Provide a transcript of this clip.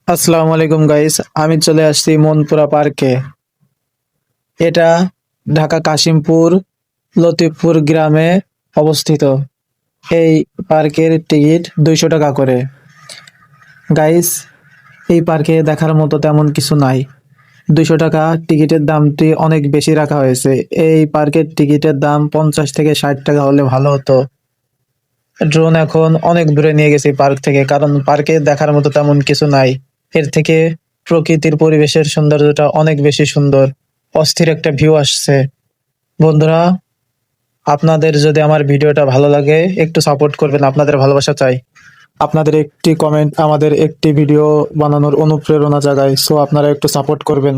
আসসালামু আলাইকুম গাইস, আমি চলে আসছি মনপুরা পার্কে। এটা ঢাকা কাশিমপুর লতিফপুর গ্রামে অবস্থিত। এই পার্কের টিকিট 200 টাকা করে। গাইস, এই পার্কে দেখার মতো তেমন কিছু নাই। 200 টাকা টিকিটের দামটি অনেক বেশি রাখা হয়েছে। এই পার্কের টিকিটের দাম 50 থেকে 60 টাকা হলে ভালো হতো। ড্রোন এখন অনেক দূরে নিয়ে গেছে পার্ক থেকে, কারণ পার্কে দেখার মতো তেমন কিছু নাই। এর থেকে প্রকৃতির পরিবেশের সৌন্দর্যটা অনেক বেশি সুন্দর, অস্থির একটা ভিউ আসছে। বন্ধুরা, আপনাদের যদি আমার ভিডিওটা ভালো লাগে একটু সাপোর্ট করবেন, আপনাদের ভালোবাসা চাই। আপনাদের একটি কমেন্ট আমাদের একটি ভিডিও বানানোর অনুপ্রেরণা জাগায়, সো আপনারা একটু সাপোর্ট করবেন।